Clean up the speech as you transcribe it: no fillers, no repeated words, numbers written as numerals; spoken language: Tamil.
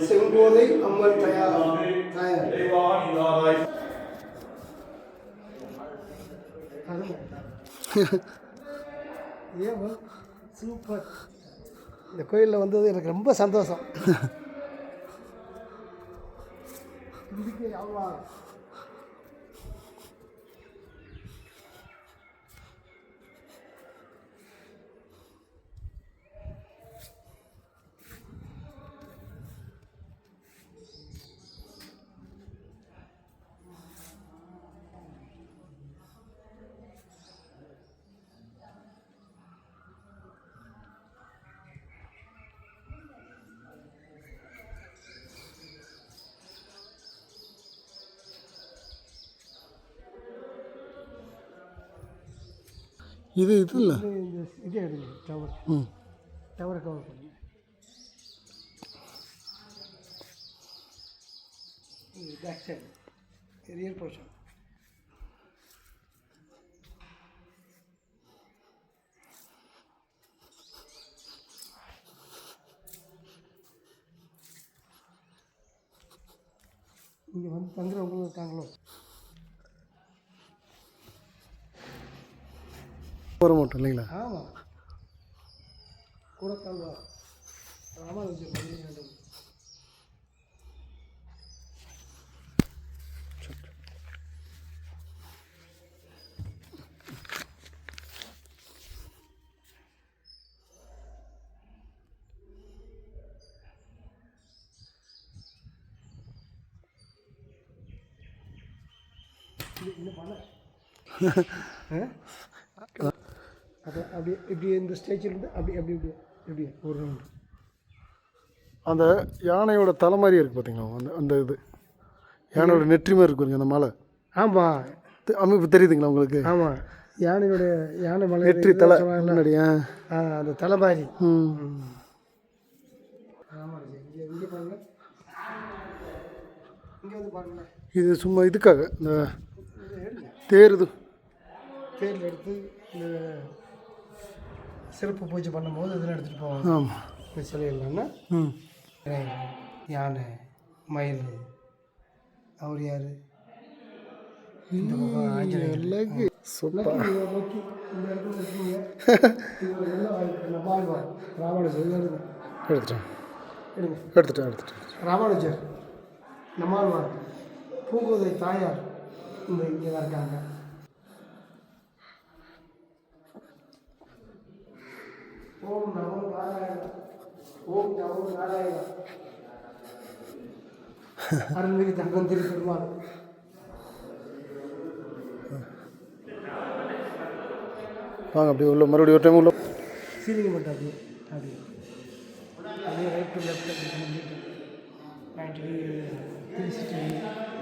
செங்கோதை அம்மன் தயார். ஏன் சூப்பர். இந்த கோயிலில் வந்தது எனக்கு ரொம்ப சந்தோஷம். இதுக்கு அவ்வளோ இது இல்லை இது எடுங்க. டவர் டவரை கவர் பண்ணுங்க. Back side real portion. இங்கே வந்து தங்குறவங்களும் இருக்காங்களோ? வர மாட்டோம் இல்லைங்களா? ஆமாம். கூட கால்வா ராமானுஜர் மணி என்ன பண்ண அது அப்படி இப்படி இந்த ஸ்டேச்சிலேருந்து அப்படி அப்படி இப்படி இப்படி ஒரு ரவுண்டு. அந்த யானையோட தலை மாதிரி இருக்குது பார்த்தீங்களா? அந்த அந்த இது யானையோட நெற்றி மாதிரி இருக்குங்க அந்த மலை. ஆமாம், அமைப்பு தெரியுதுங்களா உங்களுக்கு? ஆமாம், யானையோட யானை மலை நெற்றி தலை முன்னாடியா அந்த தலை மாதிரி. ஆமாம். இங்கே இங்கே பாருங்க, இங்கே வந்து பாருங்க. இது சும்மா இதுக்காக இந்த தேருது தேரில் எடுத்து இந்த சிறப்பு பூஜை பண்ணும்போது இதெல்லாம் எடுத்துகிட்டு போவாங்க. ஆமாம். இந்த சிலை இல்லைன்னா யானை மயில் அவர் யார் இந்த பக்கம் ஆஞ்சநேயர் சூப்பர். இந்த இடத்துல இருக்கீங்க. நம்மாழ்வார் ராமானுஜர் எடுத்துட்டேன் எடுங்க எடுத்துட்டேன். ராமானுஜர் நம்மாழ்வார் பூங்கோதை தாயார் இங்கே தான் இருக்காங்க. ஓம் நமோ நாராயண ஓம் நமோ நாராயண அருள்மிகு தங்கம் திருப்பெருமாள். வாங்க அப்படியே உள்ள மறுபடியும் ஒரு டைம் உள்ள சீலிங் மட்டும் அப்படியே அப்படியே அப்படியே ரைட் டு லெஃப்ட் 90 360